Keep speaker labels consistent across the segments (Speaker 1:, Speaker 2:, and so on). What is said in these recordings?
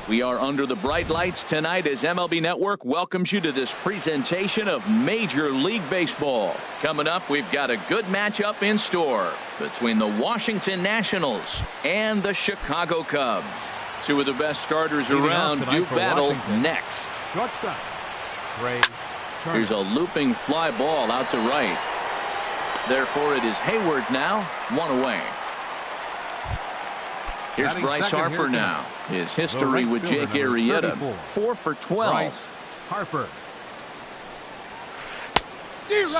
Speaker 1: We are under the bright lights tonight as MLB Network welcomes you to this presentation of Major League Baseball. Coming up, we've got a good matchup in store between the Washington Nationals and the Chicago Cubs. Two of the best starters around do battle next.
Speaker 2: Shortstop.
Speaker 1: Here's a looping fly ball out to right. Therefore, it is Hayward now, one away. Here's Bryce Harper now. His history with Jake Arrieta, 4 for 12.
Speaker 2: Bryce Harper.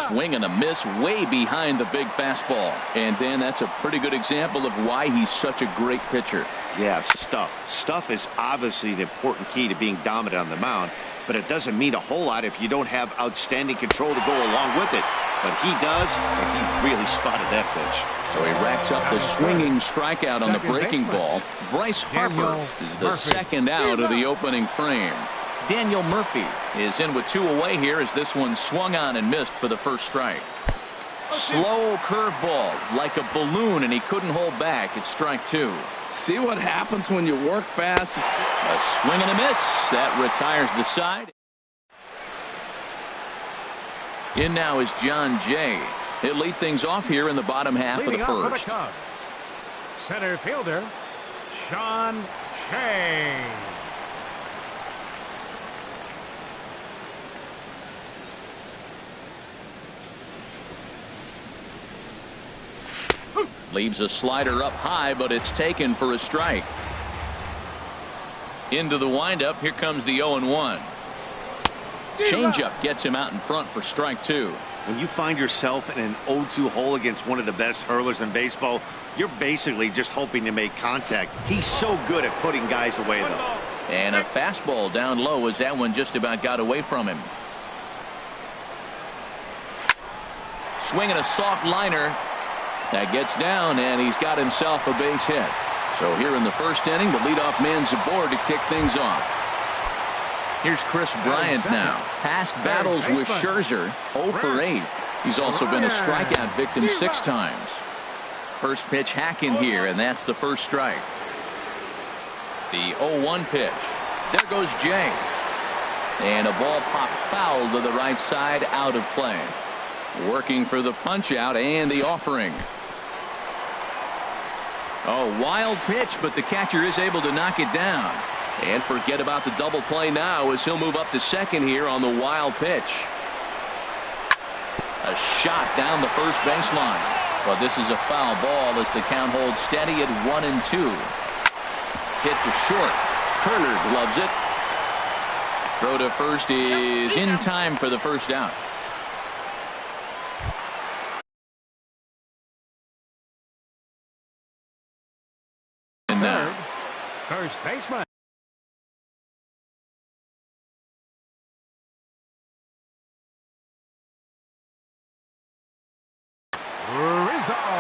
Speaker 1: Swing and a miss way behind the big fastball. And Dan, that's a pretty good example of why he's such a great pitcher.
Speaker 3: Yeah, stuff. Stuff is obviously the important key to being dominant on the mound, but it doesn't mean a whole lot if you don't have outstanding control to go along with it. But he does, and he really spotted that pitch.
Speaker 1: So he racks up the swinging strikeout on the breaking ball. Bryce Harper is the second out of the opening frame. Daniel Murphy is in with 2 away here as this one swung on and missed for the first strike. Slow curveball like a balloon, and he couldn't hold back. It's strike 2.
Speaker 4: See what happens when you work fast?
Speaker 1: A swing and a miss. That retires the side. In now is John Jay. He'll lead things off here in the bottom half of the first.
Speaker 2: Center fielder, Sean Shea.
Speaker 1: Leaves a slider up high, but it's taken for a strike. Into the windup. Here comes the 0-1. Changeup gets him out in front for strike 2.
Speaker 3: When you find yourself in an 0-2 hole against one of the best hurlers in baseball, you're basically just hoping to make contact. He's so good at putting guys away, though.
Speaker 1: And a fastball down low as that one just about got away from him. Swinging a soft liner. That gets down, and he's got himself a base hit. So here in the first inning, the leadoff man's aboard to kick things off. Here's Chris Bryant now. Past battles with Scherzer, 0 for 8. He's also been a strikeout victim 6 times. First pitch hacking here, and that's the first strike. The 0-1 pitch. There goes Jay. And a ball popped foul to the right side, out of play. Working for the punch out and the offering. Oh, wild pitch, but the catcher is able to knock it down. And forget about the double play now as he'll move up to second here on the wild pitch. A shot down the first baseline. But this is a foul ball as the count holds steady at 1-2. Hit to short. Turner gloves it. Throw to first is in time for the first out. And now,
Speaker 2: first baseman. Rizzo.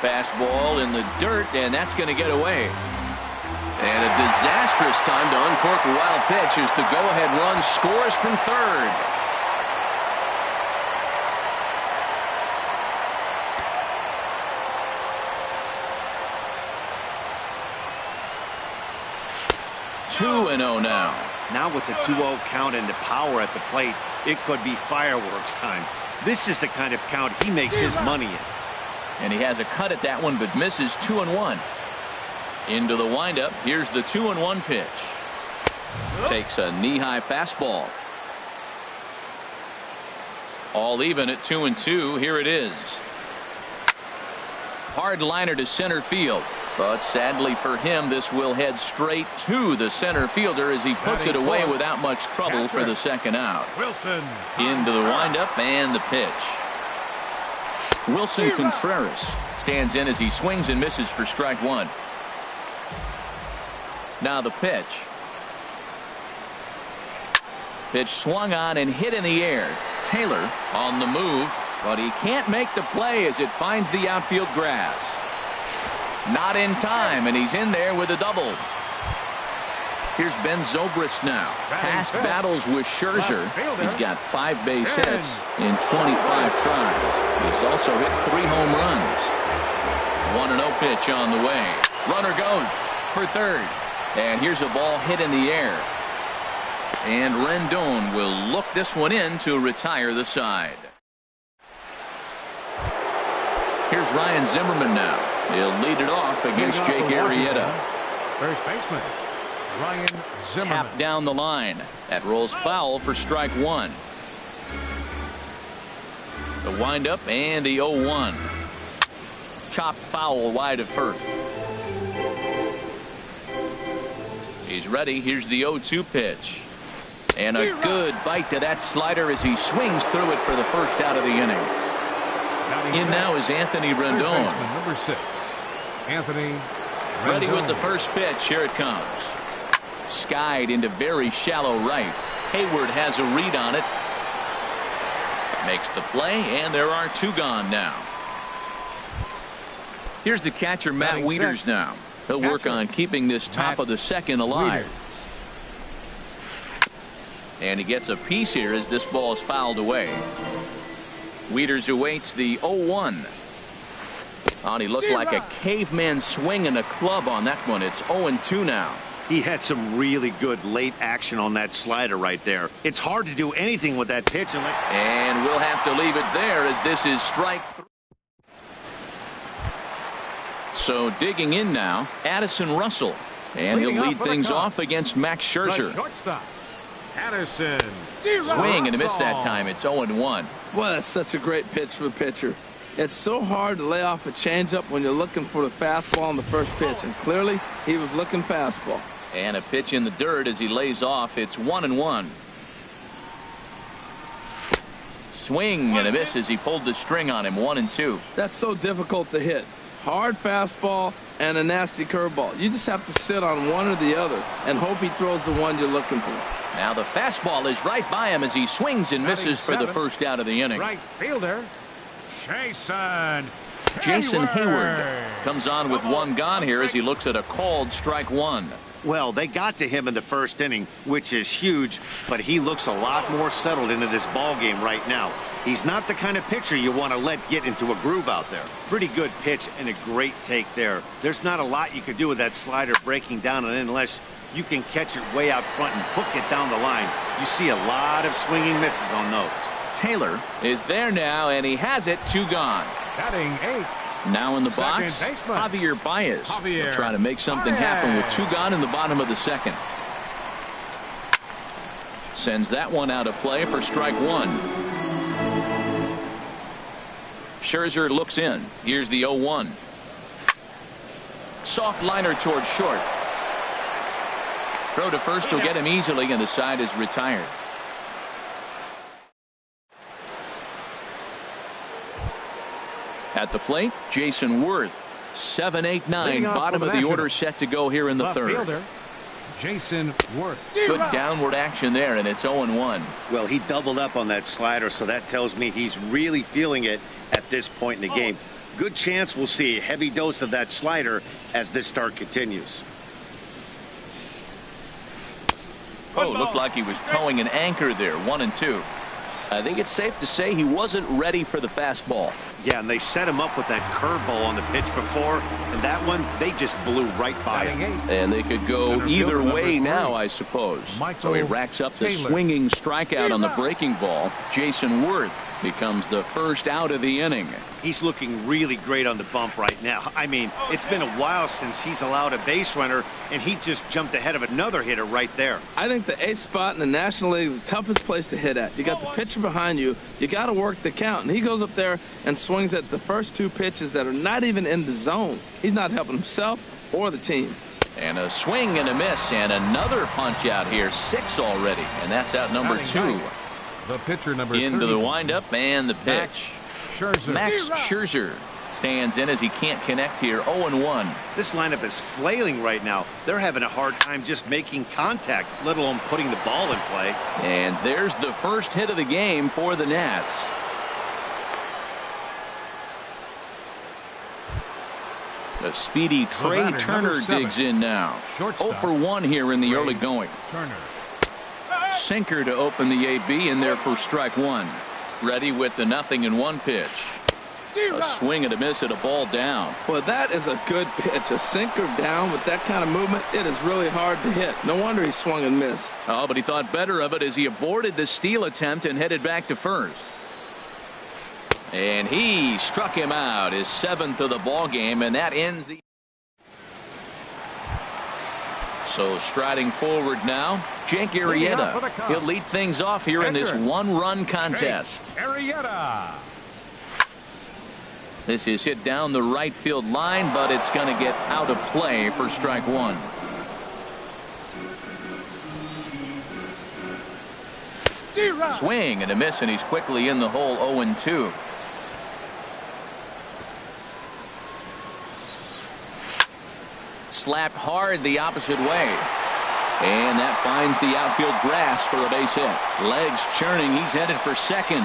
Speaker 1: fastball in the dirt, and that's going to get away. And a disastrous time to uncork a wild pitch as the go-ahead run scores from third. Two and 0 now.
Speaker 3: Now with the 2-0 count and the power at the plate, it could be fireworks time. This is the kind of count he makes his money in.
Speaker 1: And he has a cut at that one, but misses 2-1. Into the windup. Here's the 2-1 pitch. Takes a knee-high fastball. All even at 2-2. Here it is. Hard liner to center field. But sadly for him, this will head straight to the center fielder as he puts it away without much trouble for the second out.
Speaker 2: Wilson.
Speaker 1: Into the windup and the pitch. Wilson Contreras stands in as he swings and misses for strike one. Now the pitch. Pitch swung on and hit in the air. Taylor on the move, but he can't make the play as it finds the outfield grass. Not in time, and he's in there with a double. Here's Ben Zobrist now. Past battles with Scherzer. He's got 5 base hits in 25 tries. He's also hit 3 home runs. 1-0 pitch on the way. Runner goes for third. And here's a ball hit in the air. And Rendon will look this one in to retire the side. Here's Ryan Zimmerman now. He'll lead it off against Jake Arrieta.
Speaker 2: First baseman, Ryan Zimmerman.
Speaker 1: Tap down the line. That rolls foul for strike one. The windup and the 0-1. Chopped foul wide of first. He's ready. Here's the 0-2 pitch. And a good bite to that slider as he swings through it for the first out of the inning. In now is Anthony Rendon.
Speaker 2: Number 6, Anthony Rendon.
Speaker 1: Ready with the first pitch. Here it comes. Skied into very shallow right. Hayward has a read on it. Makes the play, and there are 2 gone now. Here's the catcher, Matt Wieters now. He'll work on keeping this top of the second alive. And he gets a piece here as this ball is fouled away. Wieters awaits the 0-1. Oh, he looked like a caveman swinging a club on that one. It's 0-2 now.
Speaker 3: He had some really good late action on that slider right there. It's hard to do anything with that pitch.
Speaker 1: And we'll have to leave it there as this is strike 3. So digging in now, Addison Russell. And he'll lead things off against Max Scherzer.
Speaker 2: Shortstop, Addison.
Speaker 1: Swing and a miss that time. It's 0-1.
Speaker 4: Well, that's such a great pitch for a pitcher. It's so hard to lay off a changeup when you're looking for the fastball on the first pitch. And clearly, he was looking fastball.
Speaker 1: And a pitch in the dirt as he lays off. It's 1-1. Swing and a miss as he pulled the string on him. 1-2.
Speaker 4: That's so difficult to hit. Hard fastball and a nasty curveball. You just have to sit on one or the other and hope he throws the one you're looking for.
Speaker 1: Now the fastball is right by him as he swings and misses for the first out of the inning.
Speaker 2: Right fielder,
Speaker 1: Jason Hayward comes on with 1 gone here as he looks at a called strike 1.
Speaker 3: Well, they got to him in the first inning, which is huge, but he looks a lot more settled into this ball game right now. He's not the kind of pitcher you want to let get into a groove out there. Pretty good pitch and a great take there. There's not a lot you could do with that slider breaking down and in unless you can catch it way out front and hook it down the line. You see a lot of swinging misses on those.
Speaker 1: Taylor is there now, and he has it. 2 gone.
Speaker 2: batting 8.
Speaker 1: Now in the box, Javier Baez. Will try to make something happen with 2 gone in the bottom of the second. Sends that one out of play for strike 1. Scherzer looks in. Here's the 0-1. Soft liner towards short. Throw to first will get him easily, and the side is retired. At the plate, Jason Worth. 7-8-9, bottom of the order set to go here in the third.
Speaker 2: Fielder, Jason Worth.
Speaker 1: Good downward action there, and it's 0-1.
Speaker 3: Well, he doubled up on that slider, so that tells me he's really feeling it at this point in the game. Good chance we'll see a heavy dose of that slider as this start continues.
Speaker 1: Oh, looked like he was towing an anchor there. 1-2. I think it's safe to say he wasn't ready for the fastball.
Speaker 3: Yeah, and they set him up with that curveball on the pitch before, and that one, they just blew right by him.
Speaker 1: And they could go either way now, I suppose. So he racks up the swinging strikeout on the breaking ball. Jason Worth becomes the first out of the inning.
Speaker 3: He's looking really great on the bump right now. I mean, it's been a while since he's allowed a base runner, and he just jumped ahead of another hitter right there.
Speaker 4: I think the eighth spot in the National League is the toughest place to hit at. You got the pitcher behind you. You got to work the count. And he goes up there and swings at the first two pitches that are not even in the zone. He's not helping himself or the team.
Speaker 1: And a swing and a miss, and another punch out here. 6 already, and that's out number 2.
Speaker 2: The pitcher number
Speaker 1: Into
Speaker 2: 30.
Speaker 1: the windup and the pitch. Max Scherzer stands in as he can't connect here. 0-1.
Speaker 3: This lineup is flailing right now. They're having a hard time just making contact, let alone putting the ball in play.
Speaker 1: And there's the first hit of the game for the Nats. The speedy Trey Turner digs in now. 0-for-1 here in the early going. Sinker to open the AB, in there for strike 1. Ready with the 0-1 pitch. A swing and a miss at a ball down.
Speaker 4: Well, that is a good pitch. A sinker down with that kind of movement, it is really hard to hit. No wonder he swung and missed.
Speaker 1: Oh, but he thought better of it as he aborted the steal attempt and headed back to first. And he struck him out, his 7th of the ball game, and that ends the. So striding forward now, Jake Arrieta. He'll lead things off here in this one-run contest.
Speaker 2: Arrieta.
Speaker 1: This is hit down the right field line, but it's going to get out of play for strike 1. Swing and a miss, and he's quickly in the hole. 0-2. Slapped hard the opposite way. And that finds the outfield grass for a base hit. Legs churning. He's headed for second.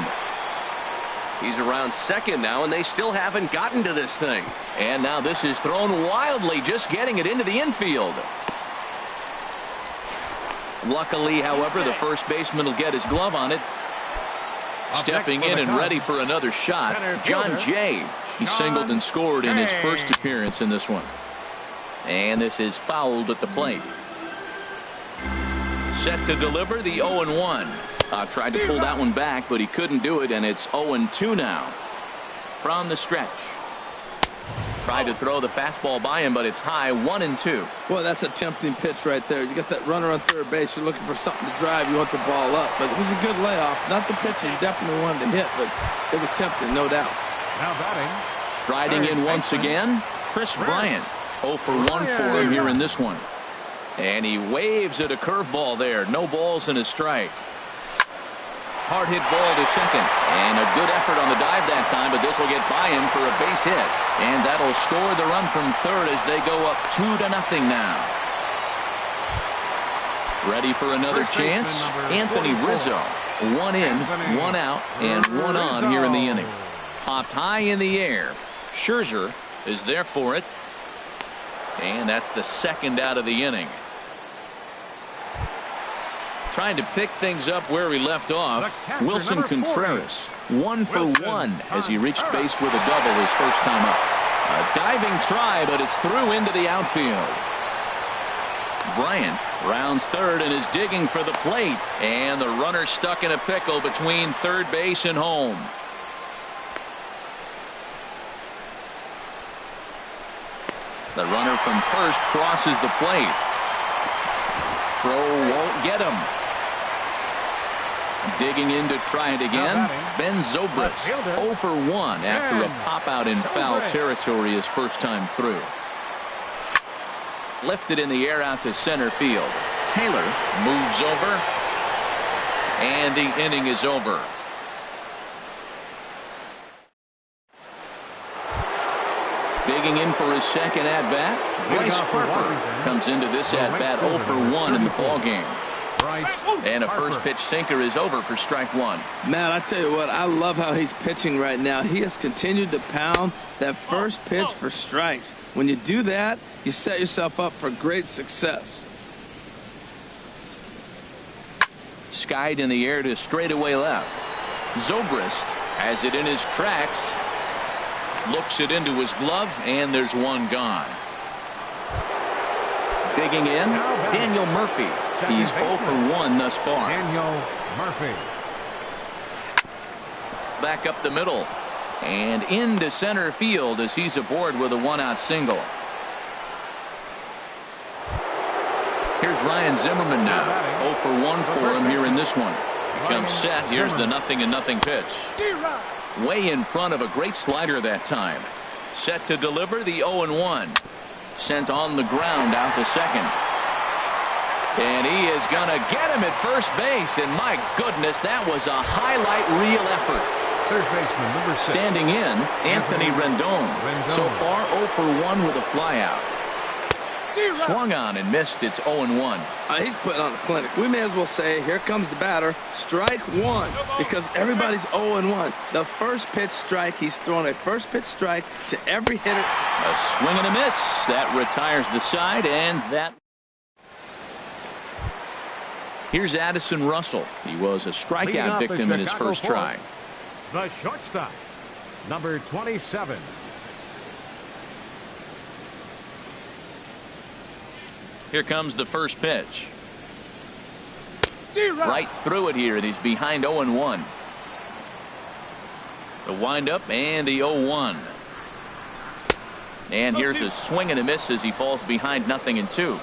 Speaker 1: He's around second now, and they still haven't gotten to this thing. And now this is thrown wildly, just getting it into the infield. Luckily, however, the first baseman will get his glove on it. Stepping in and ready for another shot, John Jay. He singled and scored in his first appearance in this one. And this is fouled at the plate. Set to deliver the 0-1. Tried to pull that one back, but he couldn't do it, and it's 0-2 now. From the stretch. Tried to throw the fastball by him, but it's high. 1-2.
Speaker 4: Well, that's a tempting pitch right there. You got that runner on third base. You're looking for something to drive. You want the ball up. But it was a good layoff. Not the pitch he definitely wanted to hit, but it was tempting, no doubt.
Speaker 2: Now batting.
Speaker 1: Striding in once again, Chris Bryant. 0-for-1 for him here in this one. And he waves at a curveball there. No balls and a strike. Hard hit ball to second. And a good effort on the dive that time, but this will get by him for a base hit. And that'll score the run from third as they go up 2-0 now. Ready for another chance? Anthony Rizzo. 1 in, 1 out, and 1 on here in the inning. Popped high in the air. Scherzer is there for it. And that's the second out of the inning. Trying to pick things up where he left off. Wilson Contreras. 1-for-1 as he reached base with a double his first time up. A diving try, but it's through into the outfield. Bryant rounds third and is digging for the plate. And the runner stuck in a pickle between third base and home. The runner from first crosses the plate. Throw won't get him. Digging in to try it again. Ben Zobrist. 0-for-1 after a pop out in foul territory his first time through. Lifted in the air out to center field. Taylor moves over. And the inning is over. Digging in for his second at-bat, Bryce Harper comes into this at-bat 0-for-1 in the ballgame. And a first pitch sinker is over for strike 1.
Speaker 4: Man, I tell you what, I love how he's pitching right now. He has continued to pound that first pitch for strikes. When you do that, you set yourself up for great success.
Speaker 1: Skied in the air to straightaway left. Zobrist has it in his tracks. Looks it into his glove, and there's one gone. Digging in, Daniel Murphy. He's 0-for-1 thus far.
Speaker 2: Daniel Murphy.
Speaker 1: back up the middle and into center field as he's aboard with a 1-out single. Here's Ryan Zimmerman now. 0 for 1 for him here in this one. He comes set. Here's the 0-0 pitch. Way in front of a great slider that time. Set to deliver the 0-1. Sent on the ground out to second. And he is going to get him at first base. And my goodness, that was a highlight reel effort.
Speaker 2: Third baseman, number 6.
Speaker 1: Standing in, Anthony Rendon. So far, 0 for 1 with a flyout. Swung on and missed. It's 0-1.
Speaker 4: He's putting on a clinic. We may as well say, here comes the batter. Strike one, because everybody's 0-1. The first pitch strike, he's thrown a first pitch strike to every hitter.
Speaker 1: A swing and a miss. That retires the side, and that. Here's Addison Russell. He was a strikeout victim in his first try.
Speaker 2: The shortstop, number 27.
Speaker 1: Here comes the first pitch. Right through it here, and he's behind 0-1. The windup and the 0-1. And here's a swing and a miss as he falls behind 0-2.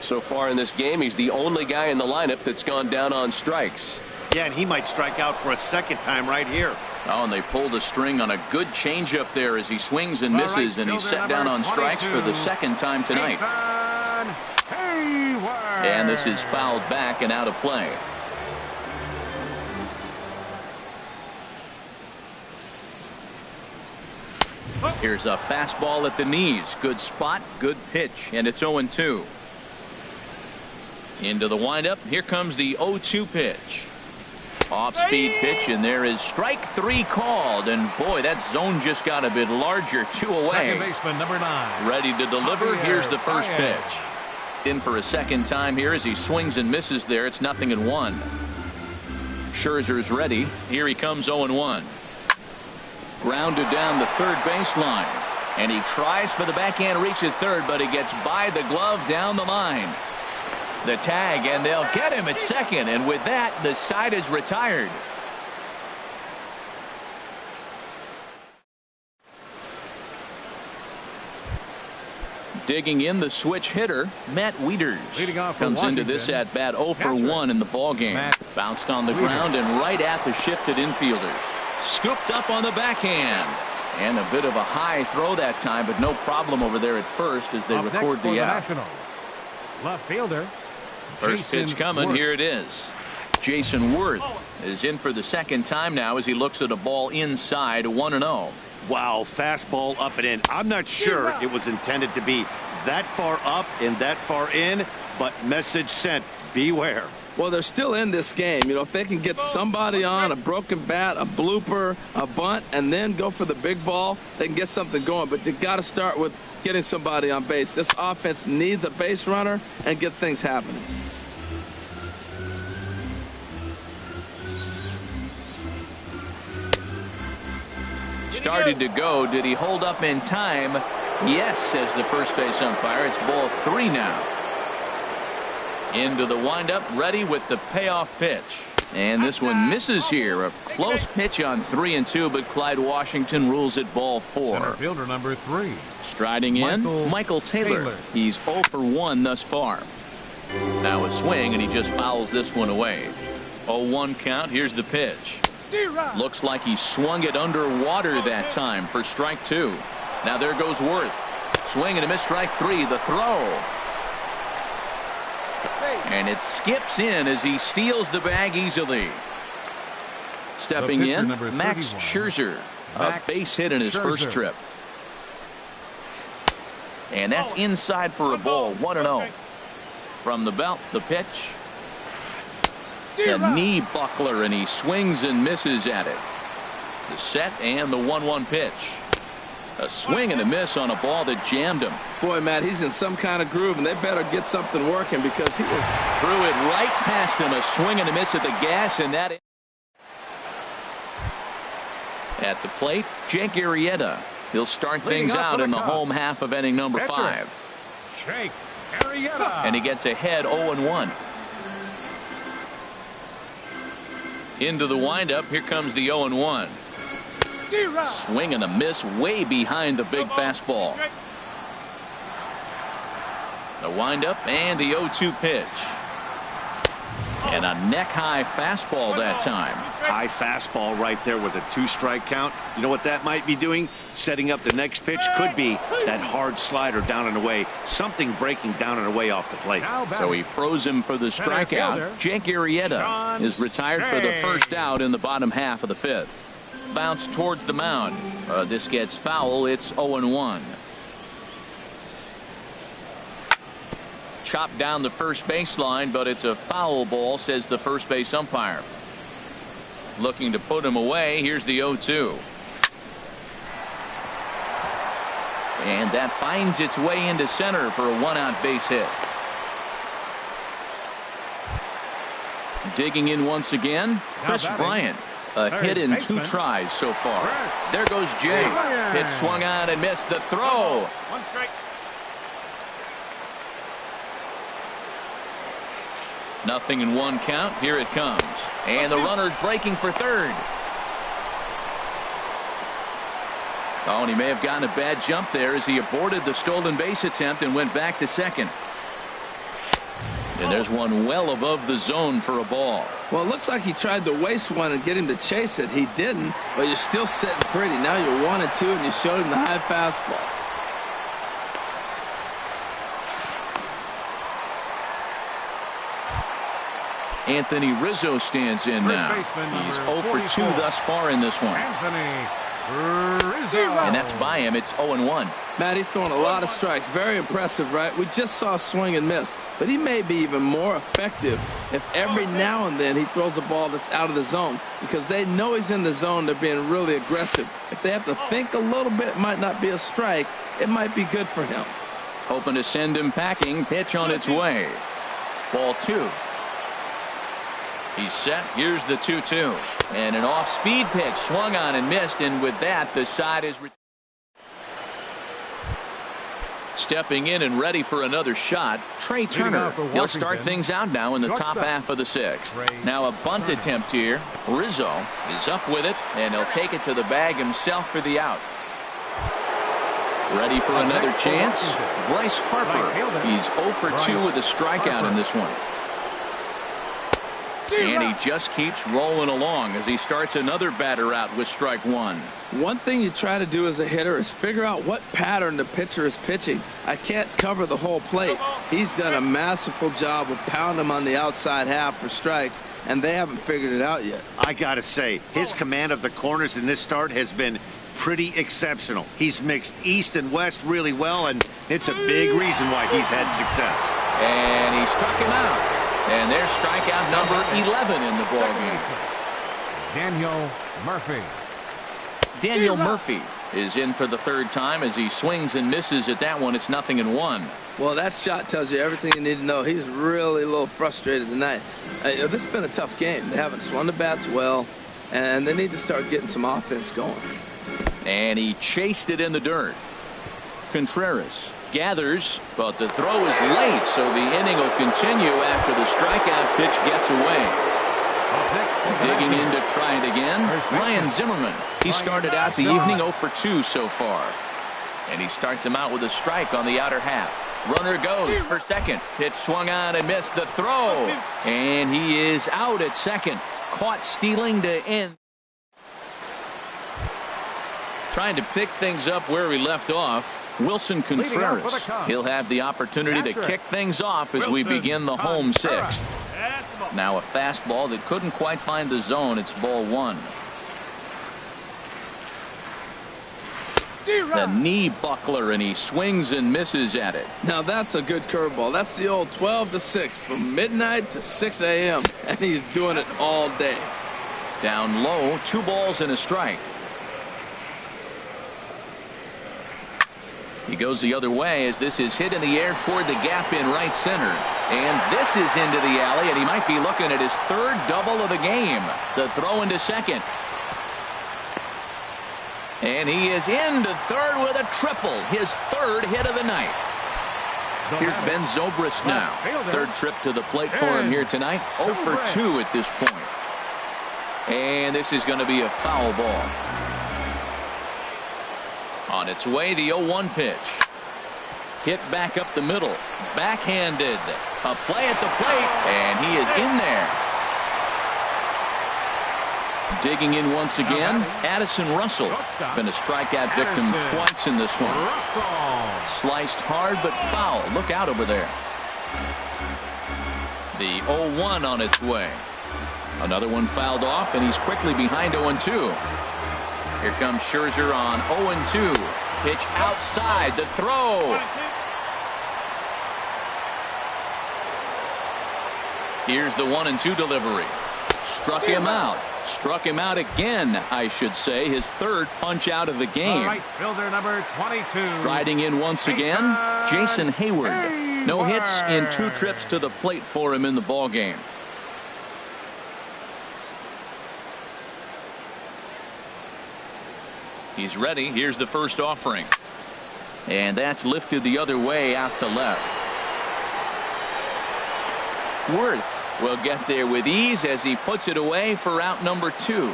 Speaker 5: So far in this game, he's the only guy in the lineup that's gone down on strikes.
Speaker 3: Yeah, and he might strike out for a second time right here.
Speaker 1: Oh, and they pulled a string on a good changeup there as he swings and misses, and he's set down on strikes for the second time tonight. And this is fouled back and out of play. Here's a fastball at the knees. Good spot, good pitch, and it's 0-2. Into the windup. Here comes the 0-2 pitch. Off-speed pitch, and there is strike 3 called. And boy, that zone just got a bit larger. 2 away.
Speaker 2: Second baseman, number 9.
Speaker 1: Ready to deliver. Here's the first pitch. In for a second time here as he swings and misses there. It's 0-1. Scherzer's ready. Here he comes 0-1. Grounded down the third baseline. And he tries for the backhand reach at third, but he gets by the glove down the line. The tag, and they'll get him at second. And with that, the side is retired. Digging in the switch hitter, Matt Wieters comes into this at bat 0 for 1 in the ball game. Bounced on the ground and right at the shifted infielders. Scooped up on the backhand. And a bit of a high throw that time, but no problem over there at first as they record the out.
Speaker 2: Left fielder.
Speaker 1: First pitch coming. Here it is. Jason Worth is in for the second time now as he looks at a ball inside 1-0.
Speaker 3: Wow, fastball up and in. I'm not sure it was intended to be that far up and that far in, but message sent, beware.
Speaker 4: Well, they're still in this game. You know, if they can get somebody on, a broken bat, a blooper, a bunt, and then go for the big ball, they can get something going. But they've got to start with getting somebody on base. This offense needs a base runner and get things happening.
Speaker 1: Started to go. Did he hold up in time? Yes, says the first base umpire. It's ball 3 now. Into the windup, ready with the payoff pitch. And this one misses here. A close pitch on 3-2, but Clyde Washington rules it ball 4.
Speaker 2: Center fielder number 3.
Speaker 1: Striding in, Michael Taylor. He's 0 for 1 thus far. Now a swing, and he just fouls this one away. 0-1 count. Here's the pitch. Looks like he swung it underwater that time for strike 2. Now there goes Worth. Swing and a miss, strike 3. The throw. And it skips in as he steals the bag easily. Stepping in, Max Scherzer. A base hit in his first trip. And that's inside for a ball. 1-0. From the belt, the pitch. The knee buckler, and he swings and misses at it. The set and the 1-1 pitch. A swing and a miss on a ball that jammed him.
Speaker 4: Boy, Matt, he's in some kind of groove, and they better get something working because he was...
Speaker 1: Threw it right past him. A swing and a miss at the gas, and that... At the plate, Jake Arrieta. He'll start things out in the home half of inning number 5.
Speaker 2: Jake Arrieta.
Speaker 1: And he gets ahead 0-1. Into the windup. Here comes the 0-1. Swing and a miss way behind the big fastball. The windup and the 0-2 pitch. And a neck-high fastball that time.
Speaker 3: High fastball right there with a 2-strike count. You know what that might be doing? Setting up the next pitch. Could be that hard slider down and away. Something breaking down and away off the plate.
Speaker 1: So he froze him for the strikeout. Jake Arrieta is retired for the first out in the bottom half of the 5th. Bounce towards the mound. This gets foul. It's 0-1. Chopped down the first baseline, but it's a foul ball, says the first base umpire. Looking to put him away. Here's the 0-2. And that finds its way into center for a 1-out base hit. Digging in once again, Chris Bryant. A hit in 2 tries so far. There goes Jay. Hit swung on and missed. The throw.
Speaker 2: 1 strike.
Speaker 1: Nothing in 1 count. Here it comes. And the runner's breaking for third. Oh, and he may have gotten a bad jump there as he aborted the stolen base attempt and went back to second. And there's one well above the zone for a ball.
Speaker 4: Well, it looks like he tried to waste one and get him to chase it. He didn't, but you're still sitting pretty. Now you're 1-2, and you showed him the high fastball.
Speaker 1: Anthony Rizzo stands in now. He's 0 for 2 thus far in this one. And that's by him. It's 0-1.
Speaker 4: Matt, he's throwing a lot of strikes. Very impressive, right? We just saw a swing and miss. But he may be even more effective if every now and then he throws a ball that's out of the zone. Because they know he's in the zone. They're being really aggressive. If they have to think a little bit, it might not be a strike. It might be good for him.
Speaker 1: Hoping to send him packing. Pitch on its way. Ball 2. He's set. Here's the 2-2. And an off-speed pitch swung on and missed. And with that, the side is stepping in and ready for another shot. Trey Turner. He'll start things out now in the top half of the 6th. Now a bunt attempt here. Rizzo is up with it, and he'll take it to the bag himself for the out. Ready for another chance. Bryce Harper. He's 0 for 2 with a strikeout in this one. And he just keeps rolling along as he starts another batter out with strike 1.
Speaker 4: One thing you try to do as a hitter is figure out what pattern the pitcher is pitching. I can't cover the whole plate. He's done a masterful job of pounding him on the outside half for strikes, and they haven't figured it out yet.
Speaker 3: I gotta say, his command of the corners in this start has been pretty exceptional. He's mixed east and west really well, and it's a big reason why he's had success.
Speaker 1: And he struck him out. And there's strikeout number 11 in the ballgame.
Speaker 2: Daniel Murphy.
Speaker 1: Daniel Murphy is in for the 3rd time as he swings and misses at that one. It's 0-1.
Speaker 4: Well, that shot tells you everything you need to know. He's really a little frustrated tonight. This has been a tough game. They haven't swung the bats well, and they need to start getting some offense going.
Speaker 1: And he chased it in the dirt. Contreras gathers, but the throw is late, so the inning will continue after the strikeout pitch gets away. Digging in to try it again, Ryan Zimmerman. He started out the evening 0 for 2 so far. And he starts him out with a strike on the outer half. Runner goes for second. Pitch swung on and missed. The throw. And he is out at second. Caught stealing to end. Trying to pick things up where we left off. Wilson Contreras. He'll have the opportunity to kick things off as we begin the home 6th. Now a fastball that couldn't quite find the zone. It's ball 1. The knee buckler, and he swings and misses at it.
Speaker 4: Now that's a good curveball. That's the old 12 to 6 from midnight to 6 a.m. and he's doing it all day.
Speaker 1: Down low, 2 balls and a strike. He goes the other way as this is hit in the air toward the gap in right center. And this is into the alley, and he might be looking at his 3rd double of the game. The throw into second. And he is into third with a triple. His 3rd hit of the night. Here's Ben Zobrist now. 3rd trip to the plate for him here tonight. 0 for 2 at this point. And this is going to be a foul ball. On its way, the 0-1 pitch. Hit back up the middle. Backhanded. A play at the plate, and he is in there. Digging in once again, Addison Russell. Been a strikeout victim twice in this one. Sliced hard but foul. Look out over there. The 0-1 on its way. Another one fouled off, and he's quickly behind 0-2. Here comes Scherzer on 0-2. Pitch outside. The throw. Here's the 1-2 delivery. Struck him out. Struck him out again, I should say. His third punch out of the game.
Speaker 2: Right fielder number 22.
Speaker 1: Striding in once again, Jason Hayward. No hits in 2 trips to the plate for him in the ball game. He's ready. Here's the first offering. And that's lifted the other way out to left. Worth will get there with ease as he puts it away for out number 2.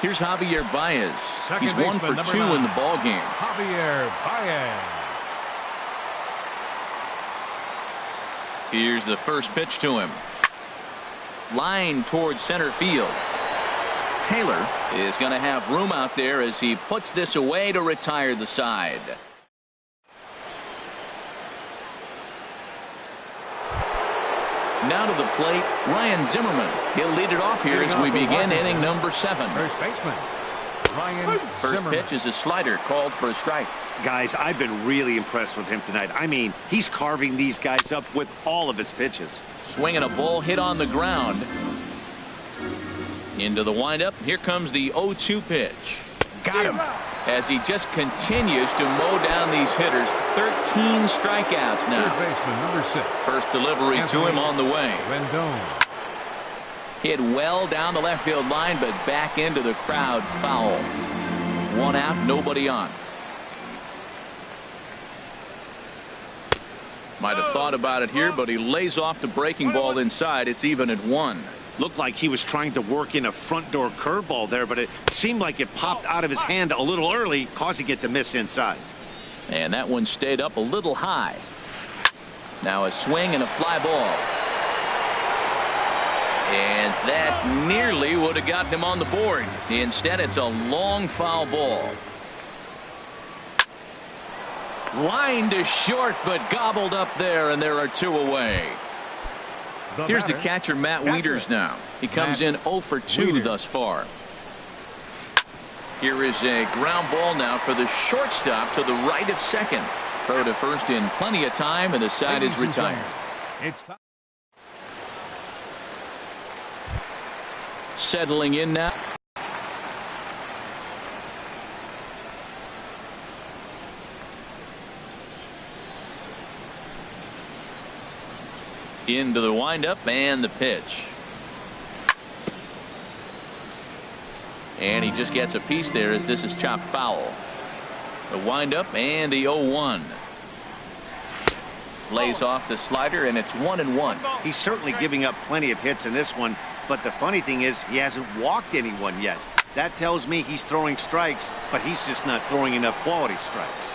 Speaker 1: Here's Javier Baez. He's 1 for 2 in the ball game.
Speaker 2: Javier Baez.
Speaker 1: Here's the first pitch to him. Line towards center field. Taylor is going to have room out there as he puts this away to retire the side. Now to the plate, Ryan Zimmerman. He'll lead it off here as we begin inning number 7.
Speaker 2: First baseman, Ryan
Speaker 1: First
Speaker 2: Zimmerman.
Speaker 1: pitch is a slider called for a strike.
Speaker 3: Guys, I've been really impressed with him tonight. I mean, he's carving these guys up with all of his pitches.
Speaker 1: Swinging a ball hit on the ground. Into the windup. Here comes the 0-2 pitch. Got him. As he just continues to mow down these hitters. 13 strikeouts now.
Speaker 2: Third baseman number 6.
Speaker 1: First delivery to him on the way.
Speaker 2: Rendon.
Speaker 1: Hit well down the left field line, but back into the crowd. Foul. 1 out, nobody on. Might have thought about it here, but he lays off the breaking ball inside. It's even at 1.
Speaker 3: Looked like he was trying to work in a front door curveball there, but it seemed like it popped out of his hand a little early, causing it to miss inside.
Speaker 1: And that one stayed up a little high. Now a swing and a fly ball. And that nearly would have gotten him on the board. Instead, it's a long foul ball. Line to short, but gobbled up there, and there are 2 away. Here's the catcher, Matt Wieters now. He comes in 0 for 2 thus far. Here is a ground ball now for the shortstop to the right of second. Throw to first in plenty of time, and the side is retired.
Speaker 2: It's time.
Speaker 1: Settling in now. Into the windup and the pitch. And he just gets a piece there as this is chopped foul. The windup and the 0-1. Lays off the slider, and it's 1-1.
Speaker 3: He's certainly giving up plenty of hits in this one, but the funny thing is he hasn't walked anyone yet. That tells me he's throwing strikes, but he's just not throwing enough quality strikes.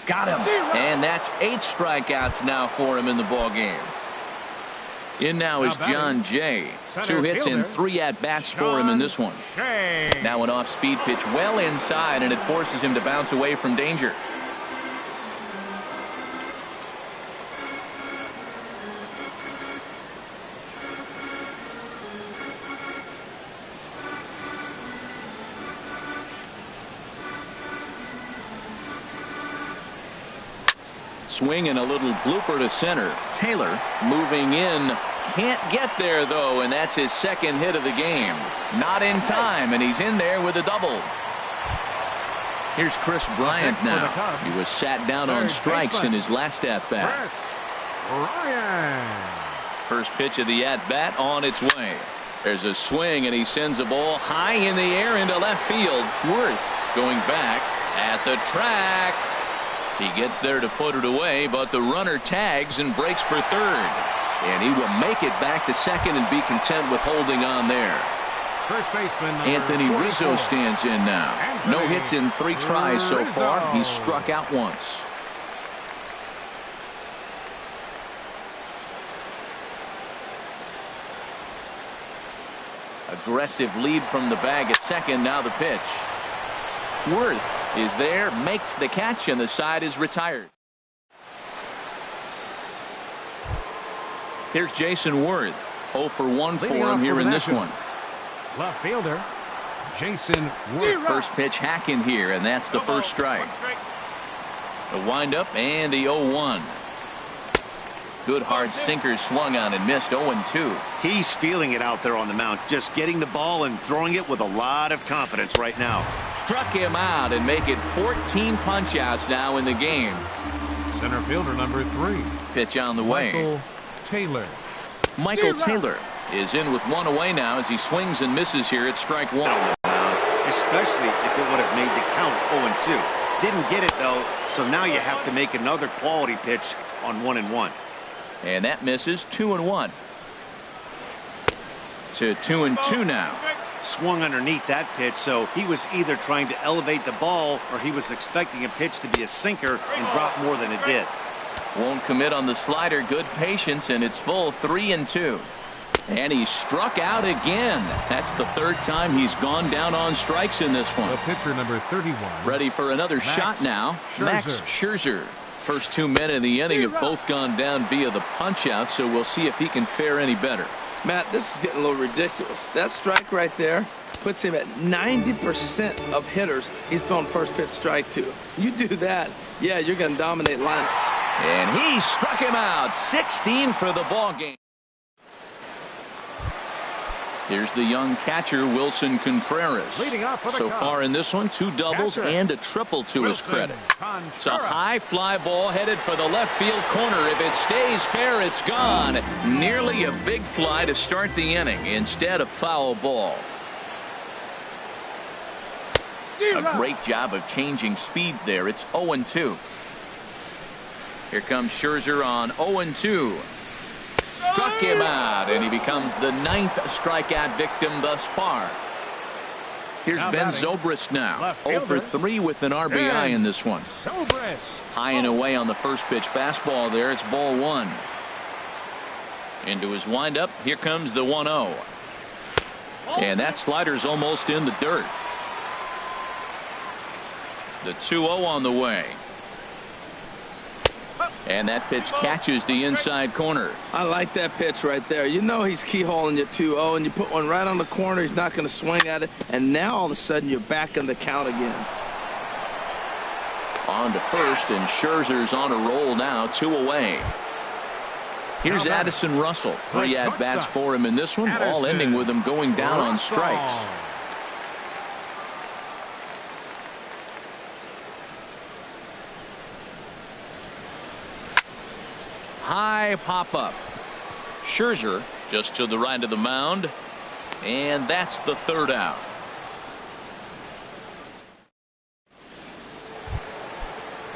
Speaker 1: Got him. And that's 8 strikeouts now for him in the ball game. In now is John Jay. 2 hits and 3 at-bats for him in this one. Now an off-speed pitch well inside, and it forces him to bounce away from danger. Swing and a little blooper to center. Taylor moving in. Can't get there, though, and that's his 2nd hit of the game. Not in time, and he's in there with a double. Here's Chris Bryant now. He was sat down on strikes in his last at-bat. First pitch of the at-bat on its way. There's a swing, and he sends a ball high in the air into left field. Worth going back at the track. He gets there to put it away, but the runner tags and breaks for third. And he will make it back to second and be content with holding on there.
Speaker 2: First baseman
Speaker 1: Anthony
Speaker 2: 44.
Speaker 1: Rizzo stands in now. No
Speaker 2: Anthony
Speaker 1: hits in 3 tries so far.
Speaker 2: Rizzo.
Speaker 1: He's struck out once. Aggressive lead from the bag at second. Now the pitch. Worth is there, makes the catch, and the side is retired. Here's Jason Worth. 0 for 1 for
Speaker 2: Leading off
Speaker 1: him here
Speaker 2: for
Speaker 1: in
Speaker 2: the
Speaker 1: this one.
Speaker 2: Nationals. Left fielder Jason Worth.
Speaker 1: First pitch hacking here, and that's the first strike. The windup and the 0-1. Good hard sinker swung on and missed. 0-2.
Speaker 3: He's feeling it out there on the mound, just getting the ball and throwing it with a lot of confidence right now.
Speaker 1: Struck him out and make it 14 punch-outs now in the game.
Speaker 2: Center fielder number 3.
Speaker 1: Pitch on the way.
Speaker 2: Michael Taylor.
Speaker 1: Michael Taylor is in with 1 away now as he swings and misses here at strike 1.
Speaker 3: Especially if it would have made the count 0-2. Didn't get it though, so now you have to make another quality pitch on 1-1.
Speaker 1: And that misses. 2-1. To 2-2 now.
Speaker 3: Swung underneath that pitch, so he was either trying to elevate the ball or he was expecting a pitch to be a sinker and drop more than it did.
Speaker 1: Won't commit on the slider. Good patience, and it's full. 3-2. And he struck out again. That's the 3rd time he's gone down on strikes in this one.
Speaker 2: The pitcher number 31.
Speaker 1: Ready for another shot now.
Speaker 2: Scherzer.
Speaker 1: Max Scherzer. First 2 men in the inning have both gone down via the punch out, so we'll see if he can fare any better.
Speaker 4: Matt, this is getting a little ridiculous. That strike right there puts him at 90% of hitters he's thrown first pitch strike to. You do that, yeah, you're going to dominate lineups.
Speaker 1: And he struck him out. 16 for the ball game. Here's the young catcher, Wilson Contreras.
Speaker 2: Leading off for the
Speaker 1: So
Speaker 2: Cubs.
Speaker 1: far in this one, 2 doubles
Speaker 2: Catcher.
Speaker 1: and a triple to his
Speaker 2: Wilson
Speaker 1: credit.
Speaker 2: Contreras.
Speaker 1: It's a high fly ball headed for the left field corner. If it stays fair, it's gone. Nearly a big fly to start the inning. Instead, a foul ball. A great job of changing speeds there. It's 0-2. Here comes Scherzer on 0-2. Struck him out, and he becomes the 9th strikeout victim thus far. Here's
Speaker 2: Now
Speaker 1: Ben
Speaker 2: batting,
Speaker 1: Zobrist now.
Speaker 2: left
Speaker 1: 0 for
Speaker 2: fielder.
Speaker 1: 3 with an RBI in this one.
Speaker 2: Zobrist.
Speaker 1: High and away on the first pitch fastball there. It's ball 1. Into his windup. Here comes the 1-0. And that slider's almost in the dirt. The 2-0 on the way. And that pitch catches the inside corner.
Speaker 4: I like that pitch right there. You know he's keyholing you 2-0, and you put one right on the corner. He's not going to swing at it. And now all of a sudden you're back in the count again.
Speaker 1: On to first, and Scherzer's on a roll now. 2 away. Here's
Speaker 2: Now
Speaker 1: Addison Russell. 3 at-bats for him in this one, all ending with him going down on strikes. High pop-up. Scherzer just to the right of the mound. And that's the 3rd out.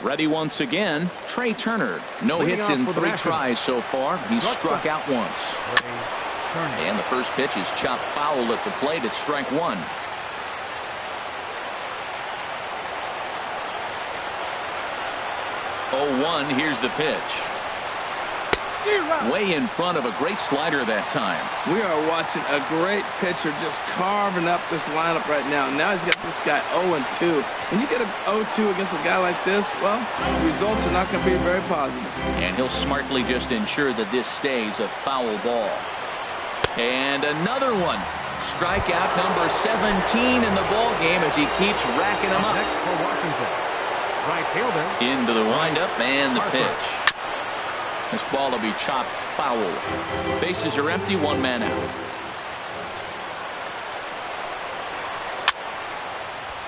Speaker 1: Ready once again, Trey Turner. No
Speaker 2: Leading
Speaker 1: hits
Speaker 2: off
Speaker 1: in
Speaker 2: for the
Speaker 1: 3
Speaker 2: Nationals.
Speaker 1: tries so far. He's struck out once. And the first pitch is chopped foul at the plate at strike 1. Oh, 1, here's the pitch. Way in front of a great slider that time.
Speaker 4: We are watching a great pitcher just carving up this lineup right now. Now he's got this guy 0-2. When you get an 0-2 against a guy like this, well, the results are not going to be very positive.
Speaker 1: And he'll smartly just ensure that this stays a foul ball. And another one. Strikeout number 17 in the ball game as he keeps racking them up.
Speaker 2: Next for Washington, right fielder.
Speaker 1: Into the windup and the pitch. This ball will be chopped foul. Bases are empty, 1 man out.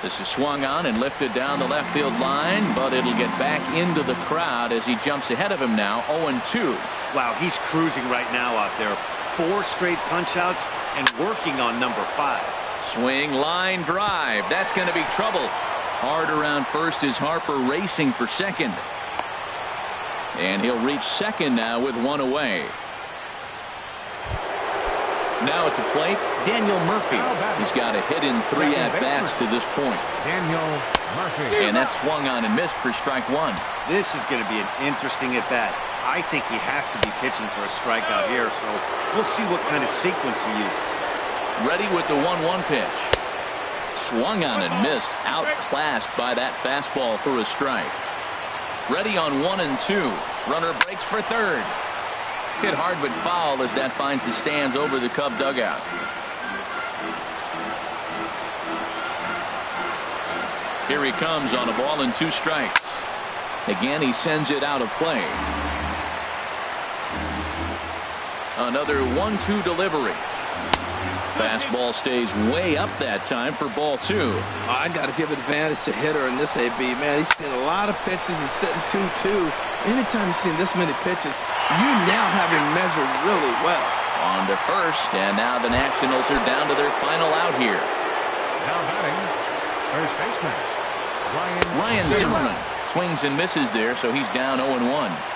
Speaker 1: This is swung on and lifted down the left field line, but it'll get back into the crowd as he jumps ahead of him now. 0-2.
Speaker 3: Wow, he's cruising right now out there. 4 straight punch-outs and working on number 5.
Speaker 1: Swing, line drive. That's going to be trouble. Hard around first is Harper racing for second. And he'll reach second now with one away. Now at the plate, Daniel Murphy. He's got a hit in 3 at-bats to this point.
Speaker 2: Daniel Murphy.
Speaker 1: And that's swung on and missed for strike 1.
Speaker 3: This is going to be an interesting at-bat. I think he has to be pitching for a strikeout here, so we'll see what kind of sequence he uses.
Speaker 1: Ready with the 1-1 pitch. Swung on and missed, outclassed by that fastball for a strike. Ready on 1 and 2. Runner breaks for third. Hit hard but foul as that finds the stands over the Cub dugout. Here he comes on a ball and 2 strikes. Again, he sends it out of play. Another 1-2 delivery. Fastball stays way up that time for ball 2.
Speaker 4: I got to give advantage to hitter in this AB. Man, he's seen a lot of pitches. He's sitting 2-2. Anytime you've seen this many pitches, you now have him measured really well.
Speaker 1: On to first, and now the Nationals are down to their final out here.
Speaker 2: Now batting, first baseman,
Speaker 1: Ryan Zimmerman swings and misses there, so he's down 0-1.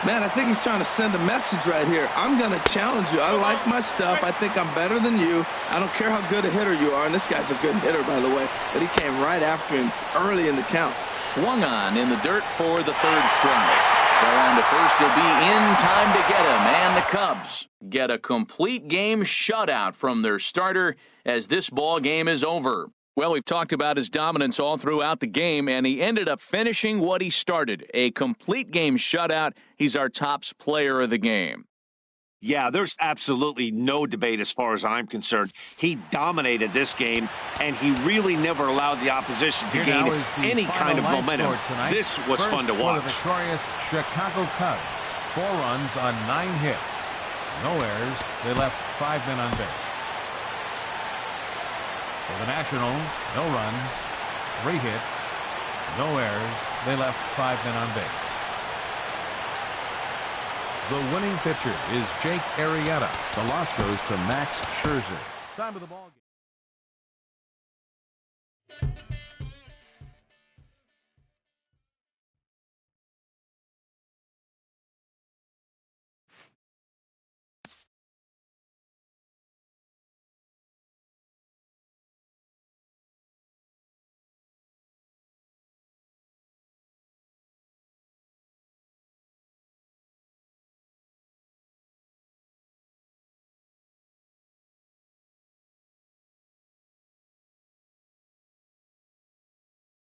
Speaker 4: Man, I think he's trying to send a message right here. I'm going to challenge you. I like my stuff. I think I'm better than you. I don't care how good a hitter you are, and this guy's a good hitter, by the way, but he came right after him early in the count.
Speaker 1: Swung on in the dirt for the 3rd strike. Well, on to first, he'll be in time to get him, and the Cubs get a complete game shutout from their starter as this ball game is over. Well, we've talked about his dominance all throughout the game, and he ended up finishing what he started. A complete game shutout. He's our top player of the game.
Speaker 3: Yeah, there's absolutely no debate as far as I'm concerned. He dominated this game, and he really never allowed the opposition to gain any kind of momentum. This was fun to watch.
Speaker 2: For the victorious Chicago Cubs, 4 runs on 9 hits. No errors. They left 5 men on base. For the Nationals, no runs, 3 hits, no errors. They left 5 men on base. The winning pitcher is Jake Arrieta. The loss goes to Max Scherzer. Time of the ball game.